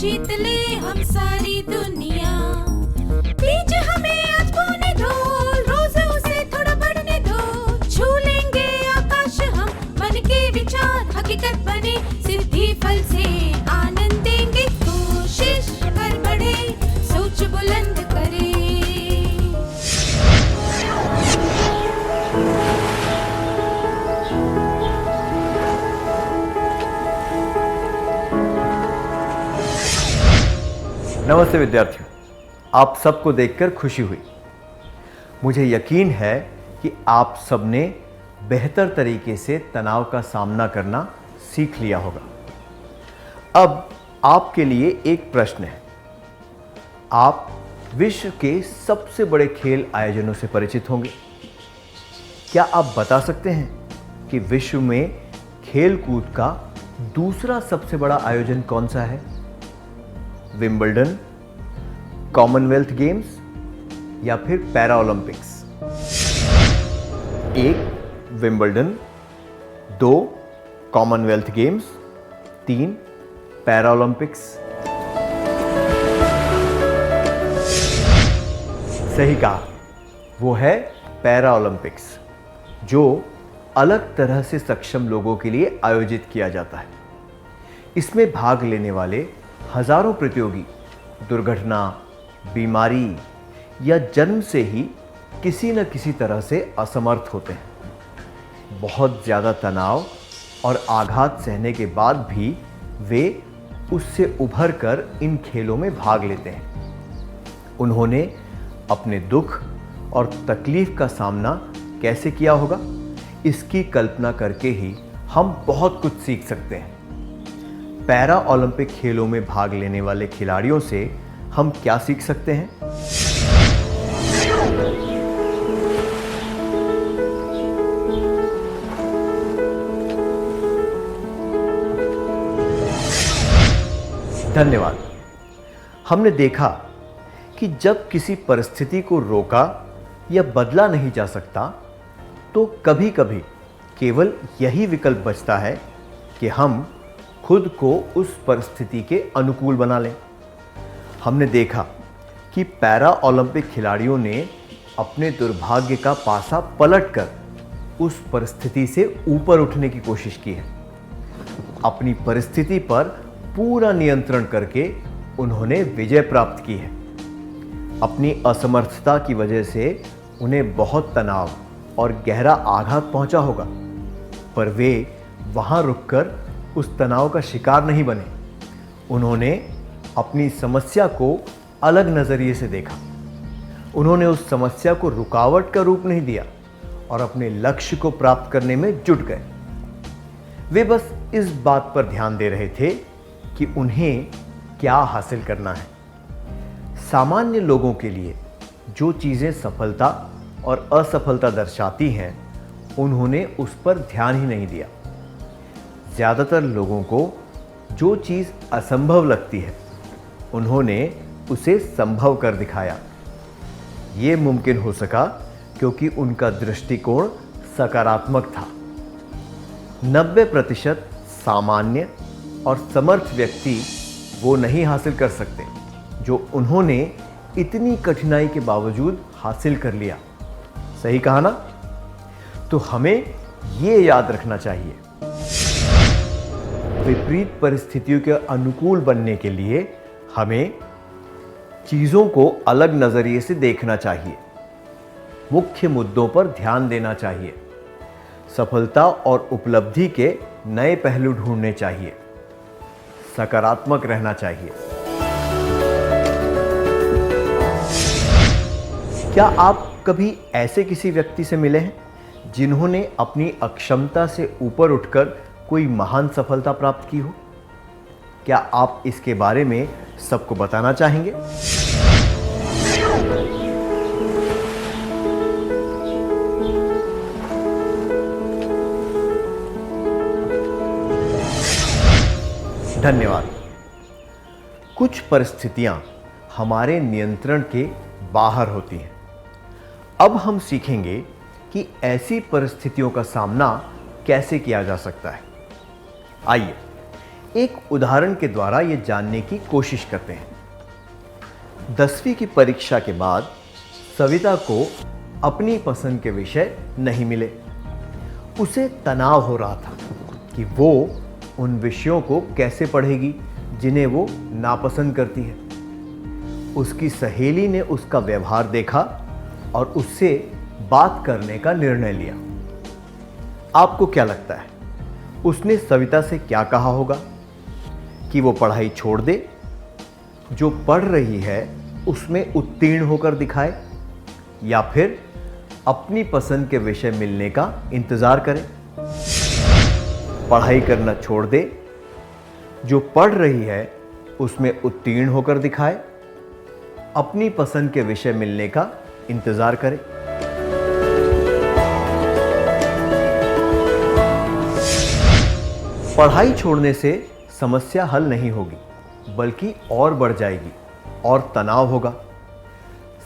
जीत ले हम सारी दुनिया। बीच हमें आज बोने दो, रोज उसे थोड़ा बढ़ने दो। छू लेंगे आकाश हम, मन के विचार हकीकत बने। सिद्धि फल से आनंद देंगे, कोशिश कर बढ़े, सोच बुलंद करे। नमस्ते विद्यार्थियों, आप सबको देखकर खुशी हुई। मुझे यकीन है कि आप सबने बेहतर तरीके से तनाव का सामना करना सीख लिया होगा। अब आपके लिए एक प्रश्न है। आप विश्व के सबसे बड़े खेल आयोजनों से परिचित होंगे। क्या आप बता सकते हैं कि विश्व में खेल कूद का दूसरा सबसे बड़ा आयोजन कौन सा है? विंबलडन, कॉमनवेल्थ गेम्स या फिर para Olympics? 1 Wimbledon, 2 Commonwealth games, 3 para Olympics. सही कहा, वो है पैरा ओलंपिक्स, जो अलग तरह से सक्षम लोगों के लिए आयोजित किया जाता है। इसमें भाग लेने वाले हजारों प्रतियोगी दुर्घटना, बीमारी या जन्म से ही किसी न किसी तरह से असमर्थ होते हैं। बहुत ज़्यादा तनाव और आघात सहने के बाद भी वे उससे उभर कर इन खेलों में भाग लेते हैं। उन्होंने अपने दुख और तकलीफ का सामना कैसे किया होगा, इसकी कल्पना करके ही हम बहुत कुछ सीख सकते हैं। पैरा ओलंपिक खेलों में भाग लेने वाले खिलाड़ियों से हम क्या सीख सकते हैं? धन्यवाद। हमने देखा कि जब किसी परिस्थिति को रोका या बदला नहीं जा सकता, तो कभी-कभी केवल यही विकल्प बचता है कि हम खुद को उस परिस्थिति के अनुकूल बना लें। हमने देखा कि पैरा ओलंपिक खिलाड़ियों ने अपने दुर्भाग्य का पासा पलटकर उस परिस्थिति से ऊपर उठने की कोशिश की है। अपनी परिस्थिति पर पूरा नियंत्रण करके उन्होंने विजय प्राप्त की है। अपनी असमर्थता की वजह से उन्हें बहुत तनाव और गहरा आघात पहुंचा होगा, पर वे वहां रुककर उस तनाव का शिकार नहीं बने। उन्होंने अपनी समस्या को अलग नजरिए से देखा। उन्होंने उस समस्या को रुकावट का रूप नहीं दिया और अपने लक्ष्य को प्राप्त करने में जुट गए। वे बस इस बात पर ध्यान दे रहे थे कि उन्हें क्या हासिल करना है। सामान्य लोगों के लिए जो चीजें सफलता और असफलता दर्शाती हैं, उन्होंने उस पर ध्यान ही नहीं दिया। ज्यादातर लोगों को जो चीज असंभव लगती है, उन्होंने उसे संभव कर दिखाया। ये मुमकिन हो सका क्योंकि उनका दृष्टिकोण सकारात्मक था। 90% सामान्य और समर्थ व्यक्ति वो नहीं हासिल कर सकते जो उन्होंने इतनी कठिनाई के बावजूद हासिल कर लिया। सही कहा ना? तो हमें ये याद रखना चाहिए, विपरीत परिस्थितियों के अनुकूल बनने के लिए हमें चीजों को अलग नजरिए से देखना चाहिए, मुख्य मुद्दों पर ध्यान देना चाहिए, सफलता और उपलब्धि के नए पहलू ढूंढने चाहिए, सकारात्मक रहना चाहिए। क्या आप कभी ऐसे किसी व्यक्ति से मिले हैं जिन्होंने अपनी अक्षमता से ऊपर उठकर कोई महान सफलता प्राप्त की हो? क्या आप इसके बारे में सबको बताना चाहेंगे? धन्यवाद। कुछ परिस्थितियां हमारे नियंत्रण के बाहर होती हैं। अब हम सीखेंगे कि ऐसी परिस्थितियों का सामना कैसे किया जा सकता है। आइए एक उदाहरण के द्वारा ये जानने की कोशिश करते हैं। 10वीं की परीक्षा के बाद सविता को अपनी पसंद के विषय नहीं मिले। उसे तनाव हो रहा था कि वो उन विषयों को कैसे पढ़ेगी जिन्हें वो नापसंद करती है। उसकी सहेली ने उसका व्यवहार देखा और उससे बात करने का निर्णय लिया। आपको क्या लगता है, उसने सविता से क्या कहा होगा? कि वो पढ़ाई छोड़ दे, जो पढ़ रही है उसमें उत्तीर्ण होकर दिखाए, या फिर अपनी पसंद के विषय मिलने का इंतजार करे? पढ़ाई करना छोड़ दे, जो पढ़ रही है उसमें उत्तीर्ण होकर दिखाए, अपनी पसंद के विषय मिलने का इंतजार करे। पढ़ाई छोड़ने से समस्या हल नहीं होगी, बल्कि और बढ़ जाएगी और तनाव होगा।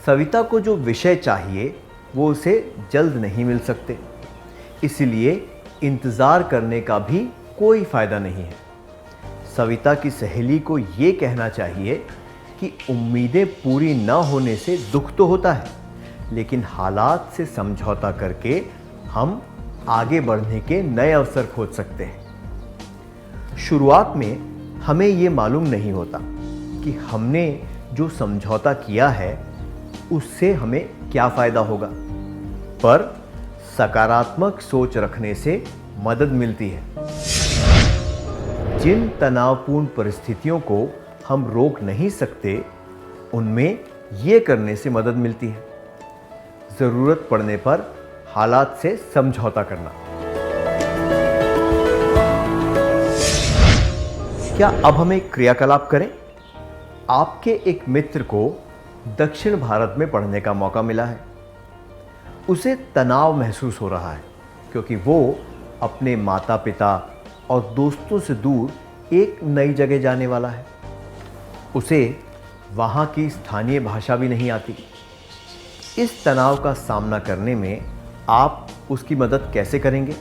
सविता को जो विषय चाहिए वो उसे जल्द नहीं मिल सकते, इसलिए इंतजार करने का भी कोई फायदा नहीं है। सविता की सहेली को ये कहना चाहिए कि उम्मीदें पूरी न होने से दुख तो होता है, लेकिन हालात से समझौता करके हम आगे बढ़ने के नए अवसर खोज सकते हैं। शुरुआत में हमें ये मालूम नहीं होता कि हमने जो समझौता किया है उससे हमें क्या फायदा होगा, पर सकारात्मक सोच रखने से मदद मिलती है। जिन तनावपूर्ण परिस्थितियों को हम रोक नहीं सकते, उनमें ये करने से मदद मिलती है। जरूरत पड़ने पर हालात से समझौता करना। क्या अब हम एक क्रियाकलाप करें? आपके एक मित्र को दक्षिण भारत में पढ़ने का मौका मिला है। उसे तनाव महसूस हो रहा है क्योंकि वो अपने माता पिता और दोस्तों से दूर एक नई जगह जाने वाला है। उसे वहाँ की स्थानीय भाषा भी नहीं आती। इस तनाव का सामना करने में आप उसकी मदद कैसे करेंगे?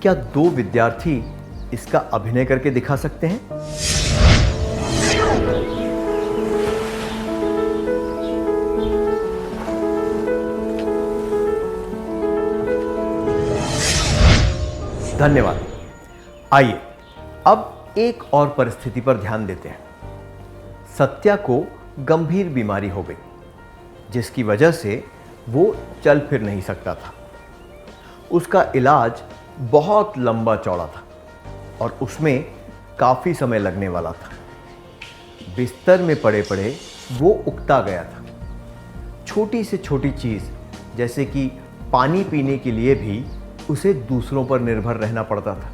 क्या दो विद्यार्थी इसका अभिनय करके दिखा सकते हैं? धन्यवाद। आइए अब एक और परिस्थिति पर ध्यान देते हैं। सत्या को गंभीर बीमारी हो गई, जिसकी वजह से वो चल फिर नहीं सकता था। उसका इलाज बहुत लंबा चौड़ा था और उसमें काफ़ी समय लगने वाला था। बिस्तर में पड़े पड़े वो उकता गया था। छोटी से छोटी चीज़ जैसे कि पानी पीने के लिए भी उसे दूसरों पर निर्भर रहना पड़ता था।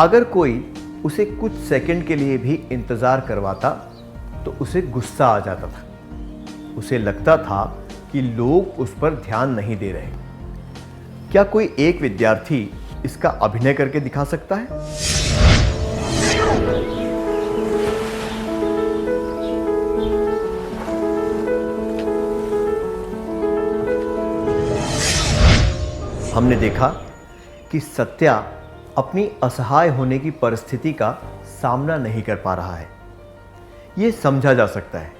अगर कोई उसे कुछ सेकंड के लिए भी इंतज़ार करवाता तो उसे गुस्सा आ जाता था। उसे लगता था कि लोग उस पर ध्यान नहीं दे रहे। क्या कोई एक विद्यार्थी इसका अभिनय करके दिखा सकता है? हमने देखा कि सत्या अपनी असहाय होने की परिस्थिति का सामना नहीं कर पा रहा है। यह समझा जा सकता है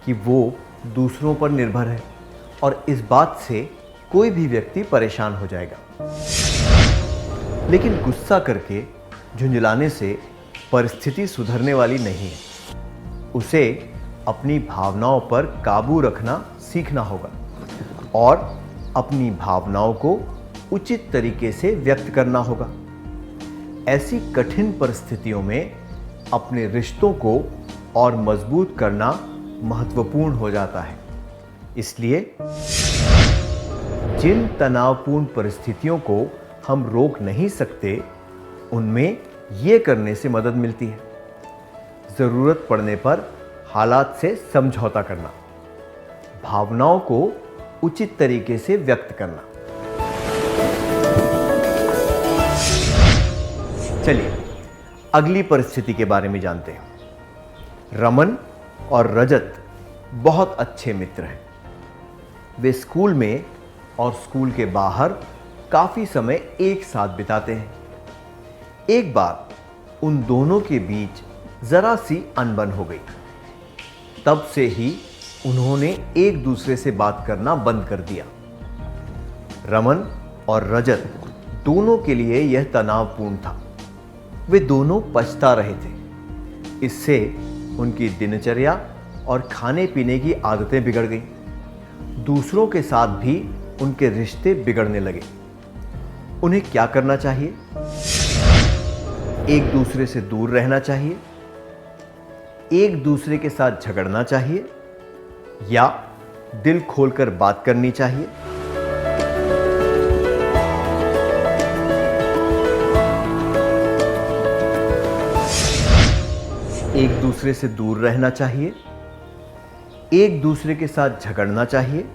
कि वो दूसरों पर निर्भर है और इस बात से कोई भी व्यक्ति परेशान हो जाएगा। लेकिन गुस्सा करके झुंझलाने से परिस्थिति सुधरने वाली नहीं है। उसे अपनी भावनाओं पर काबू रखना सीखना होगा और अपनी भावनाओं को उचित तरीके से व्यक्त करना होगा। ऐसी कठिन परिस्थितियों में अपने रिश्तों को और मजबूत करना महत्वपूर्ण हो जाता है। इसलिए जिन तनावपूर्ण परिस्थितियों को हम रोक नहीं सकते, उनमें ये करने से मदद मिलती है। जरूरत पड़ने पर हालात से समझौता करना, भावनाओं को उचित तरीके से व्यक्त करना। चलिए अगली परिस्थिति के बारे में जानते हैं। रमन और रजत बहुत अच्छे मित्र हैं। वे स्कूल में और स्कूल के बाहर काफ़ी समय एक साथ बिताते हैं। एक बार उन दोनों के बीच जरा सी अनबन हो गई। तब से ही उन्होंने एक दूसरे से बात करना बंद कर दिया। रमन और रजत दोनों के लिए यह तनावपूर्ण था। वे दोनों पछता रहे थे। इससे उनकी दिनचर्या और खाने पीने की आदतें बिगड़ गईं। दूसरों के साथ भी उनके रिश्ते बिगड़ने लगे। उन्हें क्या करना चाहिए? एक दूसरे से दूर रहना चाहिए, एक दूसरे के साथ झगड़ना चाहिए, या दिल खोलकर बात करनी चाहिए? एक दूसरे से दूर रहना चाहिए, एक दूसरे के साथ झगड़ना चाहिए,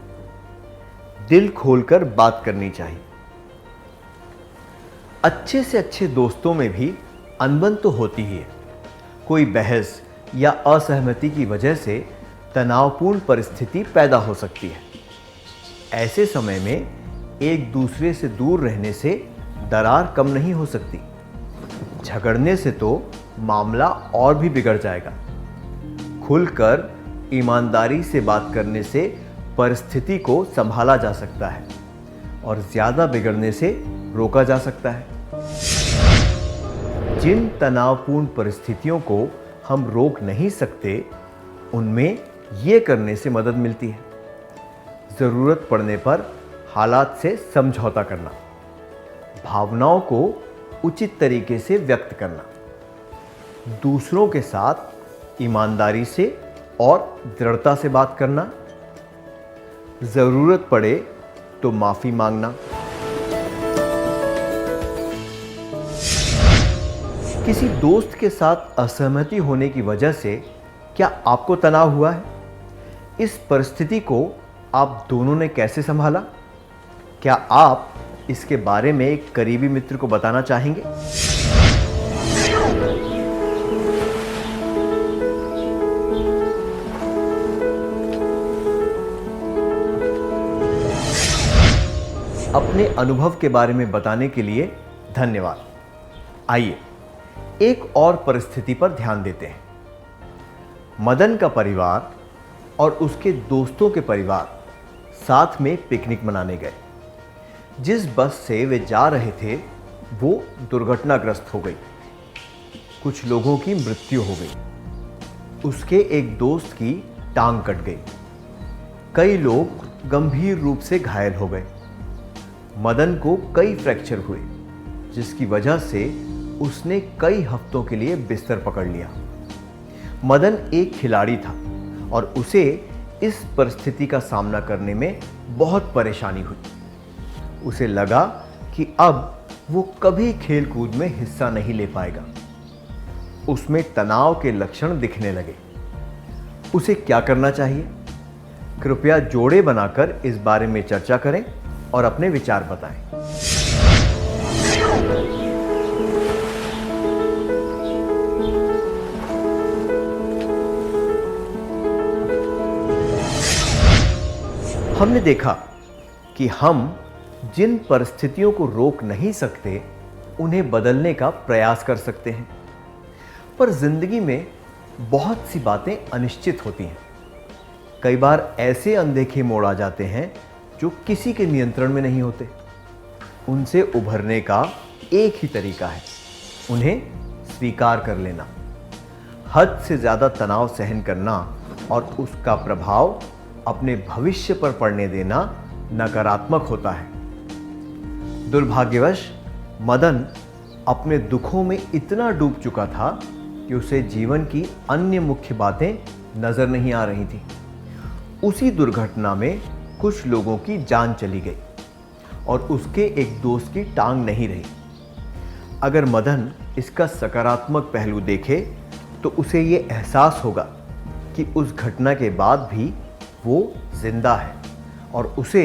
दिल खोलकर बात करनी चाहिए। अच्छे से अच्छे दोस्तों में भी अनबन तो होती ही है। कोई बहस या असहमति की वजह से तनावपूर्ण परिस्थिति पैदा हो सकती है। ऐसे समय में एक दूसरे से दूर रहने से दरार कम नहीं हो सकती। झगड़ने से तो मामला और भी बिगड़ जाएगा। खुलकर ईमानदारी से बात करने से परिस्थिति को संभाला जा सकता है और ज्यादा बिगड़ने से रोका जा सकता है। जिन तनावपूर्ण परिस्थितियों को हम रोक नहीं सकते, उनमें ये करने से मदद मिलती है। जरूरत पड़ने पर हालात से समझौता करना, भावनाओं को उचित तरीके से व्यक्त करना, दूसरों के साथ ईमानदारी से और दृढ़ता से बात करना, जरूरत पड़े तो माफी मांगना। किसी दोस्त के साथ असहमति होने की वजह से क्या आपको तनाव हुआ है? इस परिस्थिति को आप दोनों ने कैसे संभाला? क्या आप इसके बारे में एक करीबी मित्र को बताना चाहेंगे? अपने अनुभव के बारे में बताने के लिए धन्यवाद। आइए एक और परिस्थिति पर ध्यान देते हैं। मदन का परिवार और उसके दोस्तों के परिवार साथ में पिकनिक मनाने गए। जिस बस से वे जा रहे थे वो दुर्घटनाग्रस्त हो गई। कुछ लोगों की मृत्यु हो गई। उसके एक दोस्त की टांग कट गई। कई लोग गंभीर रूप से घायल हो गए। मदन को कई फ्रैक्चर हुए, जिसकी वजह से उसने कई हफ्तों के लिए बिस्तर पकड़ लिया। मदन एक खिलाड़ी था और उसे इस परिस्थिति का सामना करने में बहुत परेशानी हुई। उसे लगा कि अब वो कभी खेल कूद में हिस्सा नहीं ले पाएगा। उसमें तनाव के लक्षण दिखने लगे। उसे क्या करना चाहिए? कृपया जोड़े बनाकर इस बारे में चर्चा करें और अपने विचार बताएं। हमने देखा कि हम जिन परिस्थितियों को रोक नहीं सकते, उन्हें बदलने का प्रयास कर सकते हैं। पर जिंदगी में बहुत सी बातें अनिश्चित होती हैं। कई बार ऐसे अनदेखे मोड़ आ जाते हैं जो किसी के नियंत्रण में नहीं होते। उनसे उभरने का एक ही तरीका है, उन्हें स्वीकार कर लेना। हद से ज्यादा तनाव सहन करना और उसका प्रभाव अपने भविष्य पर पड़ने देना नकारात्मक होता है। दुर्भाग्यवश मदन अपने दुखों में इतना डूब चुका था कि उसे जीवन की अन्य मुख्य बातें नजर नहीं आ रही थी। उसी दुर्घटना में कुछ लोगों की जान चली गई और उसके एक दोस्त की टांग नहीं रही। अगर मदन इसका सकारात्मक पहलू देखे तो उसे ये एहसास होगा कि उस घटना के बाद भी वो जिंदा है और उसे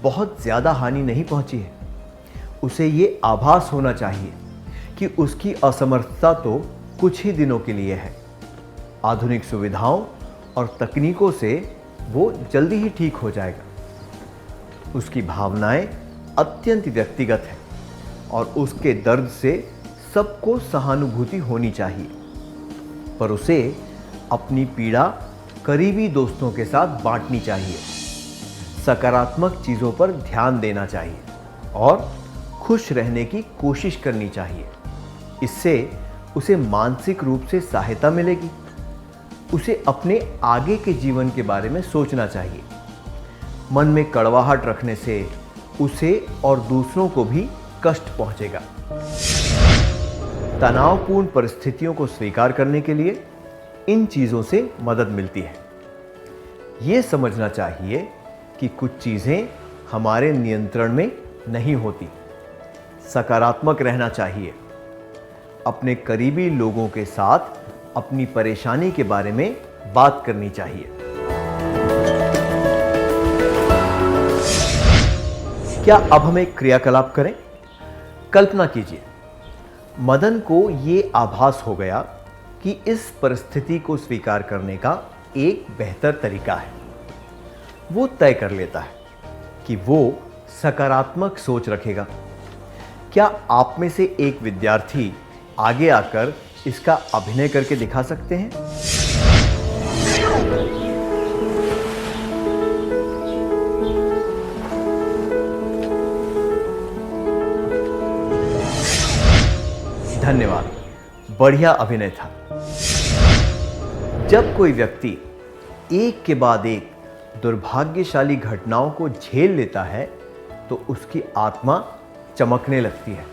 बहुत ज़्यादा हानि नहीं पहुंची है। उसे ये आभास होना चाहिए कि उसकी असमर्थता तो कुछ ही दिनों के लिए है। आधुनिक सुविधाओं और तकनीकों से वो जल्दी ही ठीक हो जाएगा। उसकी भावनाएं अत्यंत व्यक्तिगत हैं और उसके दर्द से सबको सहानुभूति होनी चाहिए, पर उसे अपनी पीड़ा करीबी दोस्तों के साथ बांटनी चाहिए। सकारात्मक चीज़ों पर ध्यान देना चाहिए और खुश रहने की कोशिश करनी चाहिए। इससे उसे मानसिक रूप से सहायता मिलेगी। उसे अपने आगे के जीवन के बारे में सोचना चाहिए। मन में कड़वाहट रखने से उसे और दूसरों को भी कष्ट पहुंचेगा। तनावपूर्ण परिस्थितियों को स्वीकार करने के लिए इन चीज़ों से मदद मिलती है। ये समझना चाहिए कि कुछ चीज़ें हमारे नियंत्रण में नहीं होती। सकारात्मक रहना चाहिए। अपने करीबी लोगों के साथ अपनी परेशानी के बारे में बात करनी चाहिए। क्या अब हम एक क्रियाकलाप करें? कल्पना कीजिए, मदन को ये आभास हो गया कि इस परिस्थिति को स्वीकार करने का एक बेहतर तरीका है। वो तय कर लेता है कि वो सकारात्मक सोच रखेगा। क्या आप में से एक विद्यार्थी आगे आकर इसका अभिनय करके दिखा सकते हैं? धन्यवाद, बढ़िया अभिनय था। जब कोई व्यक्ति एक के बाद एक दुर्भाग्यशाली घटनाओं को झेल लेता है तो उसकी आत्मा चमकने लगती है।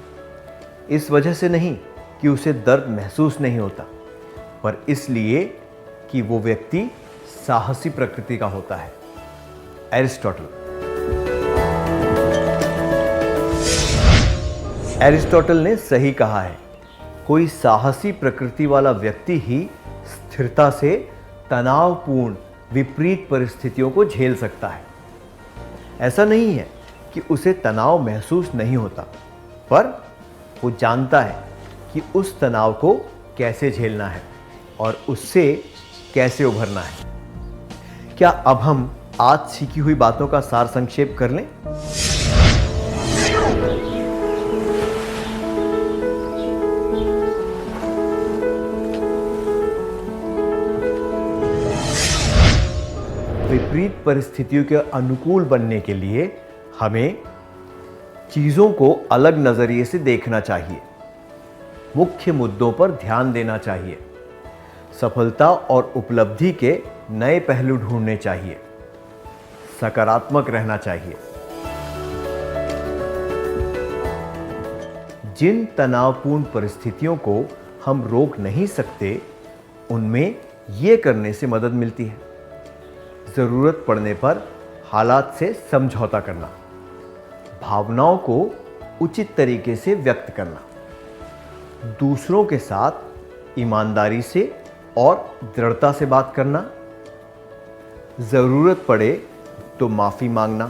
इस वजह से नहीं कि उसे दर्द महसूस नहीं होता, पर इसलिए कि वो व्यक्ति साहसी प्रकृति का होता है। एरिस्टोटल ने सही कहा है, कोई साहसी प्रकृति वाला व्यक्ति ही स्थिरता से तनावपूर्ण विपरीत परिस्थितियों को झेल सकता है। ऐसा नहीं है कि उसे तनाव महसूस नहीं होता, पर वो जानता है कि उस तनाव को कैसे झेलना है और उससे कैसे उभरना है। क्या अब हम आज सीखी हुई बातों का सार संक्षेप कर लें? विपरीत परिस्थितियों के अनुकूल बनने के लिए हमें चीज़ों को अलग नज़रिए से देखना चाहिए। मुख्य मुद्दों पर ध्यान देना चाहिए। सफलता और उपलब्धि के नए पहलू ढूंढने चाहिए। सकारात्मक रहना चाहिए। जिन तनावपूर्ण परिस्थितियों को हम रोक नहीं सकते, उनमें ये करने से मदद मिलती है। ज़रूरत पड़ने पर हालात से समझौता करना, भावनाओं को उचित तरीके से व्यक्त करना, दूसरों के साथ ईमानदारी से और दृढ़ता से बात करना, ज़रूरत पड़े तो माफ़ी मांगना।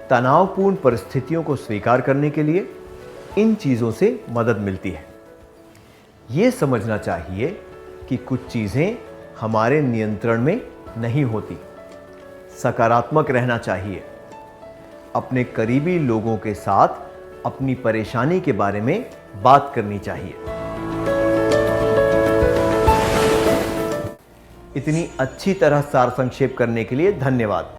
तनावपूर्ण परिस्थितियों को स्वीकार करने के लिए इन चीज़ों से मदद मिलती है। ये समझना चाहिए कि कुछ चीज़ें हमारे नियंत्रण में नहीं होती। सकारात्मक रहना चाहिए। अपने करीबी लोगों के साथ अपनी परेशानी के बारे में बात करनी चाहिए। इतनी अच्छी तरह सार संक्षेप करने के लिए धन्यवाद।